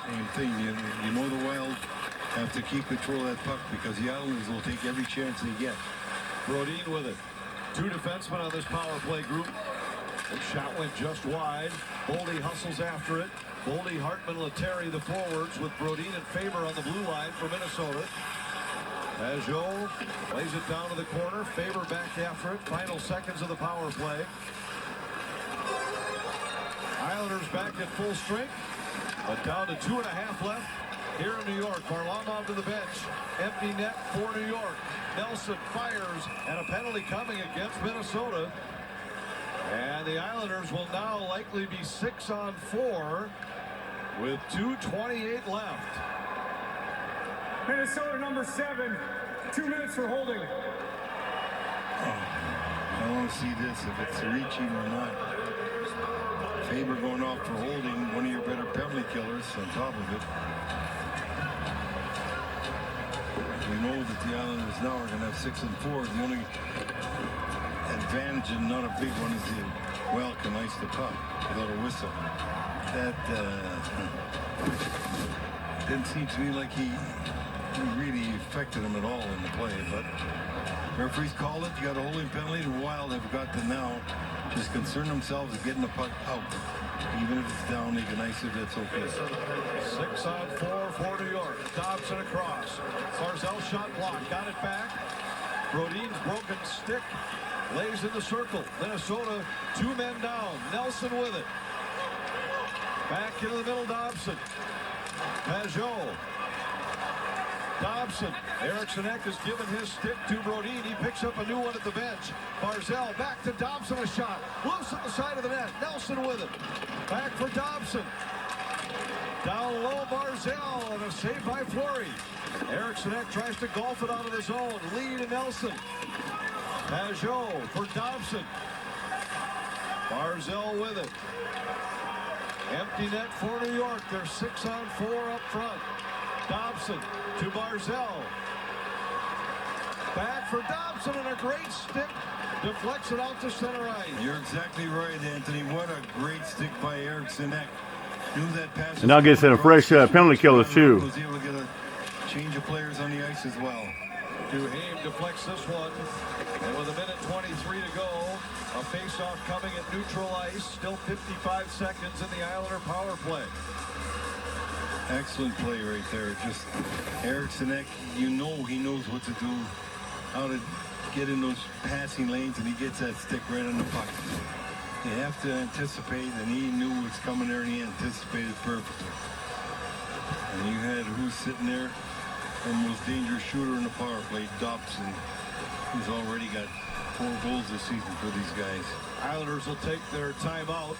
same thing. You know the Wild have to keep control of that puck because the Islanders will take every chance they get. Brodin with it. Two defensemen on this power play group. The shot went just wide. Boldy hustles after it. Boldy, Hartman, Letary, the forwards, with Brodin and Faber on the blue line for Minnesota. Pajot lays it down to the corner. Faber back after it. Final seconds of the power play. Islanders back at full strength, but down to 2.5 left here in New York. Varlamov to the bench. Empty net for New York. Nelson fires, and a penalty coming against Minnesota. And the Islanders will now likely be 6-on-4 with 2:28 left. Minnesota number 7, 2 minutes for holding. I want to see this, if it's reaching or not. Faber going off for holding, one of your better penalty killers on top of it. We know that the Islanders now are going to have 6-4. The only advantage, and not a big one, is the Wild can ice the puck without a whistle. That didn't seem to me like he really affected him at all in the play, but referees called it. You got a holding penalty. The Wild have got to now just concern themselves with getting the puck out. Even if it's down, they can ice it. That's okay. 6-on-4 for New York. Dobson across. Barzal shot blocked. Got it back. Brodin's broken stick lays in the circle. Minnesota 2 men down. Nelson with it. Back into the middle. Dobson. Pajot. Dobson. Eriksson Ek has given his stick to Brodin. He picks up a new one at the bench. Barzal back to Dobson. A shot. Loose at the side of the net. Nelson with it. Back for Dobson. Down low, Barzal, and a save by Fleury. Eriksson Ek tries to golf it out of the zone. Lee to Nelson. Pajot for Dobson. Barzal with it. Empty net for New York. They're 6-on-4 up front. Dobson to Barzal. Back for Dobson, and a great stick. Deflects it out to center ice. You're exactly right, Anthony. What a great stick by Eriksson Ek. Knew that pass. And now gets a fresh penalty killer too. Was able to get a change of players on the ice as well. Duhaime deflects this one. And with 1:23 to go, a face-off coming at neutral ice. Still 55 seconds in the Islander power play. Excellent play right there. Just Eriksson Ek, you know he knows what to do, how to get in those passing lanes, and he gets that stick right on the puck. You have to anticipate, and he knew what's coming there, and he anticipated perfectly. And you had who's sitting there, the most dangerous shooter in the power play, Dobson, who's already got 4 goals this season for these guys. Islanders will take their timeout.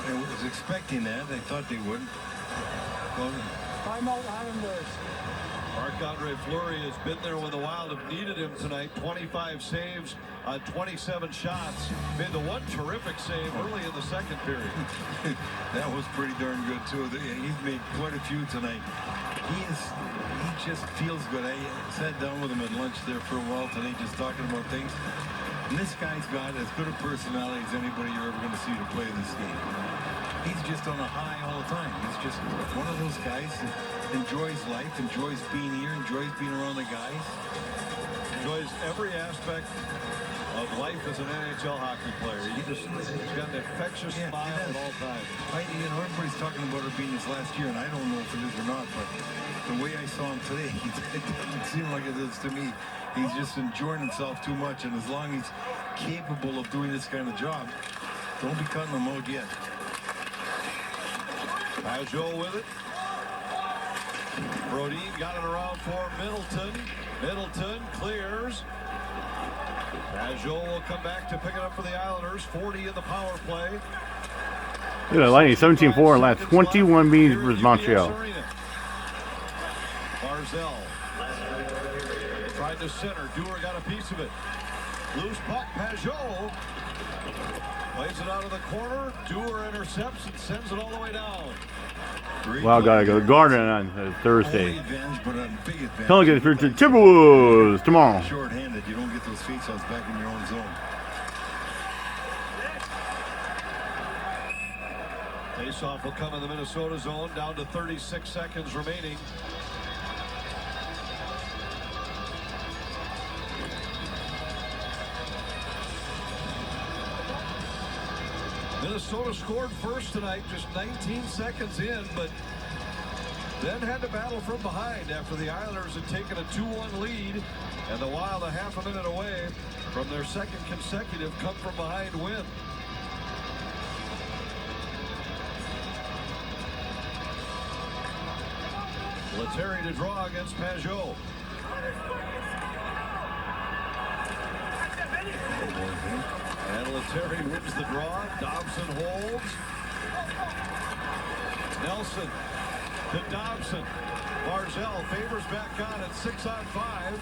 I was expecting that. I thought they would. Well, Timeout Islanders. Marc-Andre Fleury has been there when the Wild have needed him tonight. 25 saves on 27 shots. Made the one terrific save early in the second period. that was pretty darn good too. He's made quite a few tonight. He just feels good. I sat down with him at lunch there for a while today, just talking about things. And this guy's got as good a personality as anybody you're ever going to see to play this game. He's just on a high all the time. He's just one of those guys that enjoys life, enjoys being here, enjoys being around the guys. Enjoys every aspect of life as an NHL hockey player. He's got an infectious smile at all times. Everybody's talking about it being his last year, and I don't know if it is or not, but the way I saw him today, it didn't seem like it is to me. He's just enjoying himself too much, and as long as he's capable of doing this kind of job, don't be cutting him out yet. Pajot with it. Brodin got it around for Middleton. Middleton clears. Pajot will come back to pick it up for the Islanders. 40 in the power play. Look at Lightning, 17-4 and last 21 meetings versus Montreal. Barzal tried to center. Dewar got a piece of it. Loose puck. Pajot plays it out of the corner. Dewar intercepts and sends it all the way down. Wow, gotta go Garden on Thursday. Big Pelicans for the Timberwolves tomorrow. Short-handed, you don't get those faceoffs back in your own zone. Face-off will come in the Minnesota zone, down to 36 seconds remaining. Minnesota scored first tonight, just 19 seconds in, but then had to battle from behind after the Islanders had taken a 2-1 lead, and the Wild a half a minute away from their second consecutive come-from-behind win. Lettieri to draw against Pajot. And Lettieri wins the draw. Dobson holds. Nelson to Dobson. Barzal favors back on at 6-on-5.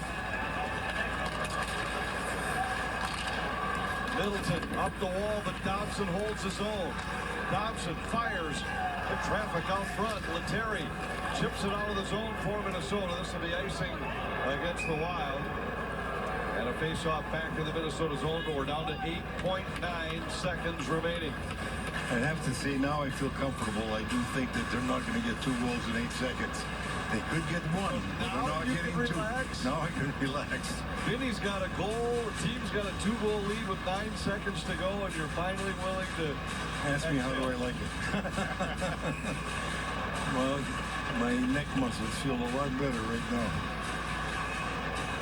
Middleton up the wall, but Dobson holds his own. Dobson fires. The traffic out front. Lettieri chips it out of the zone for Minnesota. This will be icing against the Wild. And a face-off back in the Minnesota zone, but we're down to 8.9 seconds remaining. I'd have to say now I feel comfortable. I do think that they're not going to get 2 goals in 8 seconds. They could get 1, but they're not getting 2. Now I can relax. Vinny's got a goal. The team's got a 2-goal lead with 9 seconds to go, and you're finally willing to ask me how do I like it. Well, my neck muscles feel a lot better right now.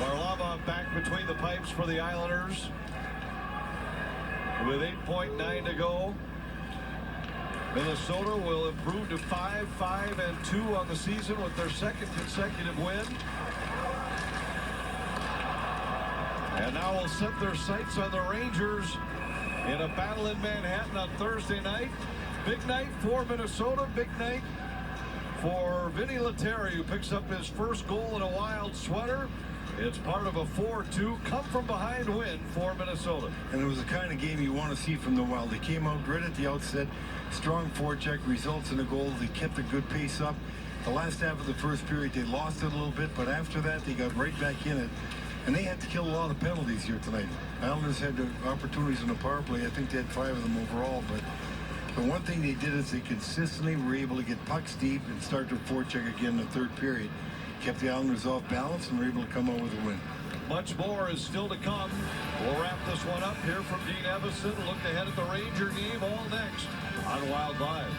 Varlamov back between the pipes for the Islanders with 8.9 to go. Minnesota will improve to 5-5-2 on the season with their second consecutive win. And now will set their sights on the Rangers in a battle in Manhattan on Thursday night. Big night for Minnesota. Big night for Vinny Lettieri, who picks up his first goal in a Wild sweater. It's part of a 4-2 come-from-behind win for Minnesota. And it was the kind of game you want to see from the Wild. They came out right at the outset. Strong forecheck results in a goal. They kept a good pace up. The last half of the first period, they lost it a little bit, but after that, they got right back in it. And they had to kill a lot of penalties here tonight. Islanders had the opportunities in the power play. I think they had 5 of them overall, but the one thing they did is they consistently were able to get pucks deep and start their forecheck again in the third period. Kept the Islanders off balance and were able to come out with a win. Much more is still to come. We'll wrap this one up here from Dean Evison. Look ahead at the Ranger game all next on Wild Live.